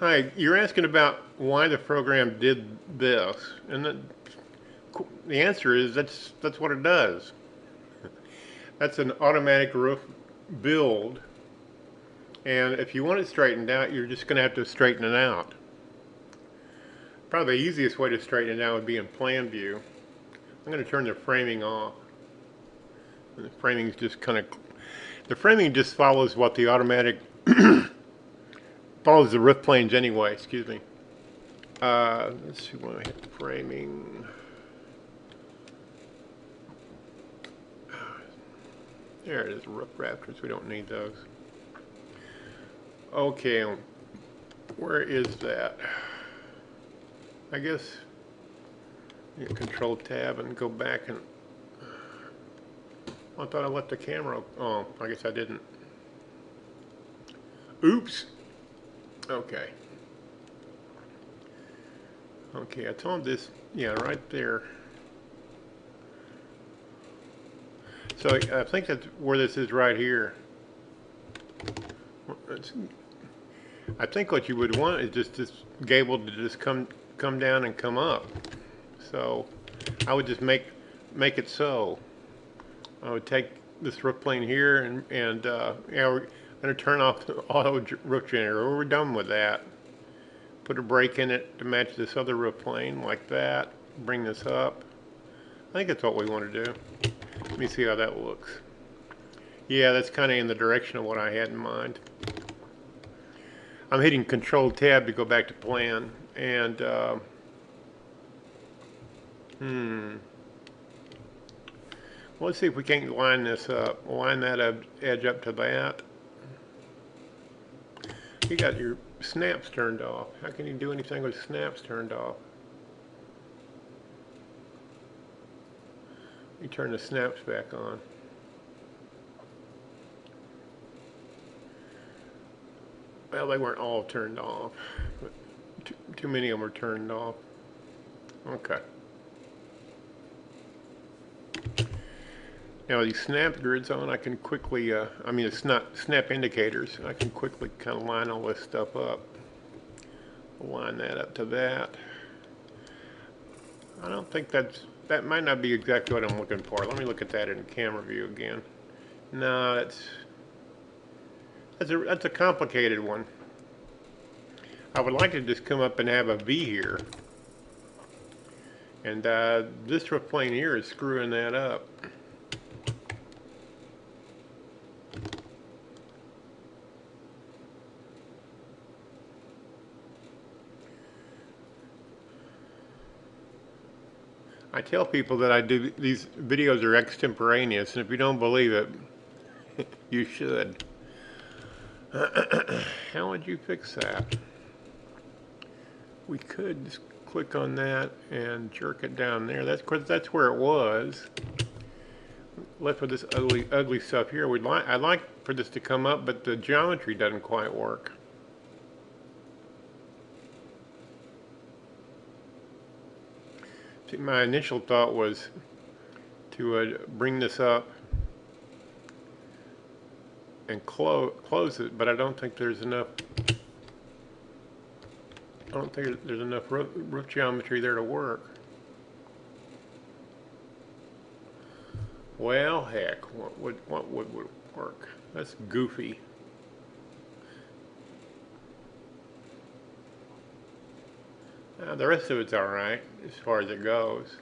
Hi, you're asking about why the program did this, and the answer is that's what it does. That's an automatic roof build, and if you want it straightened out, you're just going to have to straighten it out. Probably the easiest way to straighten it out would be in plan view. I'm going to turn the framing off. And the framing just follows what the automatic follows the roof planes anyway. Excuse me. Let's see when I hit framing. There it is, roof rafters. We don't need those. Okay, where is that? I guess you Control Tab and go back and. I thought I left the camera. Oh, I guess I didn't. Oops. Okay. Okay, I told this. Yeah, right there. So I think that's where this is right here. I think what you would want is just this gable to just come down and come up. So I would just make it so. I would take this roof plane here and yeah, we're going to turn off the auto roof generator. We're done with that. Put a brake in it to match this other roof plane like that. Bring this up. I think that's what we want to do. Let me see how that looks. Yeah, that's kind of in the direction of what I had in mind. I'm hitting Control Tab to go back to plan, and well, let's see if we can't line this up. Line that edge up to that. You got your snaps turned off. How can you do anything with snaps turned off? You turn the snaps back on. Well, they weren't all turned off, but too many of them were turned off. Okay. Now these snap grids on, I can quickly, I mean it's not snap indicators, I can quickly kind of line all this stuff up. Line that up to that. I don't think that might not be exactly what I'm looking for. Let me look at that in camera view again. No, that's a complicated one. I would like to just come up and have a V here. And this roof plane here is screwing that up. I tell people that I do these videos are extemporaneous, and if you don't believe it, you should. How would you fix that? We could just click on that and jerk it down there. That's where it was. Left with this ugly stuff here. I'd like for this to come up, but the geometry doesn't quite work. See, my initial thought was to bring this up and close it, but I don't think there's enough. I don't think there's enough roof geometry there to work. Well, heck, what would work? That's goofy. The rest of it's all right as far as it goes.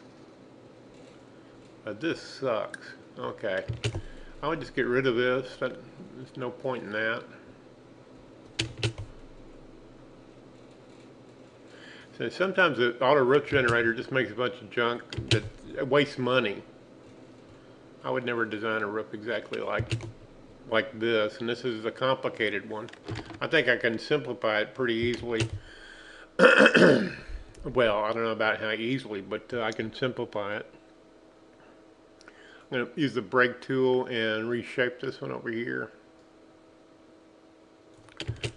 This sucks. Okay, I would just get rid of this. There's no point in that. So sometimes the auto roof generator just makes a bunch of junk that wastes money. I would never design a roof exactly like this, and this is a complicated one. I think I can simplify it pretty easily. Well, I don't know about how easily, but I can simplify it. I'm going to use the brake tool and reshape this one over here.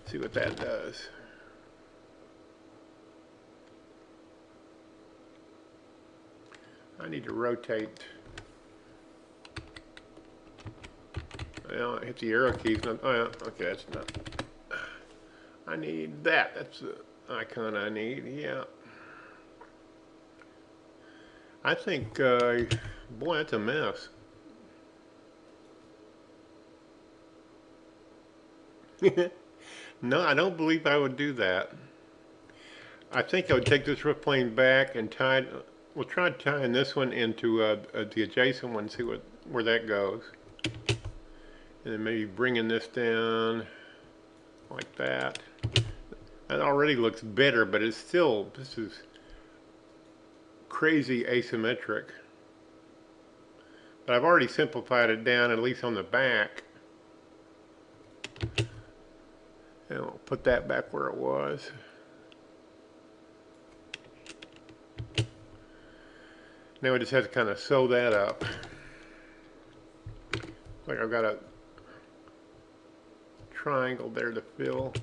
See what that does. I need to rotate. Well, I hit the arrow keys. Oh, yeah, okay, that's not. I need that. That's the icon I need. Yeah. I think, boy, that's a mess. No, I don't believe I would do that. I think I would take this roof plane back and tie it. We'll try tying this one into the adjacent one, see where that goes. And then maybe bringing this down like that. That already looks better, but it's still, this is crazy asymmetric. But I've already simplified it down, at least on the back. And we'll put that back where it was. Now we just have to kind of sew that up. Like I've got a triangle there to fill.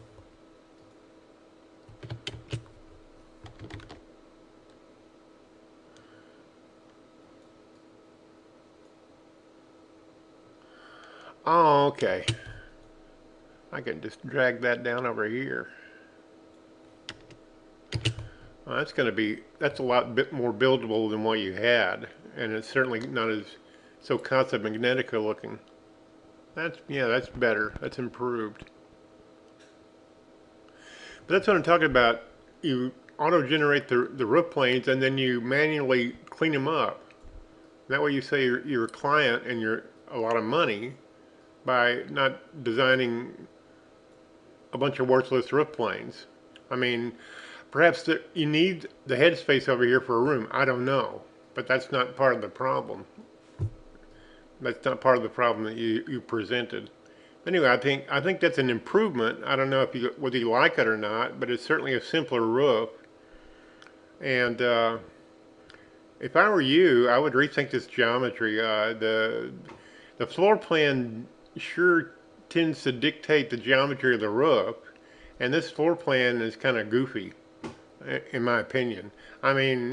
Oh, okay. I can just drag that down over here. Well, that's a lot bit more buildable than what you had, and it's certainly not as so Casa Magnetica looking. Yeah, that's better. That's improved. But that's what I'm talking about. You auto-generate the roof planes, and then you manually clean them up. That way you save your client and a lot of money by not designing a bunch of worthless roof planes. I mean, perhaps you need the headspace over here for a room. I don't know, but that's not part of the problem. That's not part of the problem that you presented. Anyway, I think that's an improvement. I don't know whether you like it or not, but it's certainly a simpler roof. And if I were you, I would rethink this geometry. The floor plan sure tends to dictate the geometry of the roof, and this floor plan is kind of goofy, in my opinion. I mean,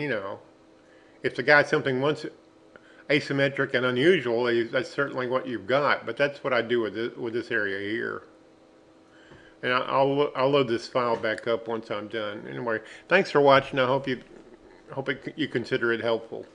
if the guy something wants asymmetric and unusual, that's certainly what you've got. But that's what I do with this area here. And I'll load this file back up once I'm done. Anyway, thanks for watching. I hope you consider it helpful.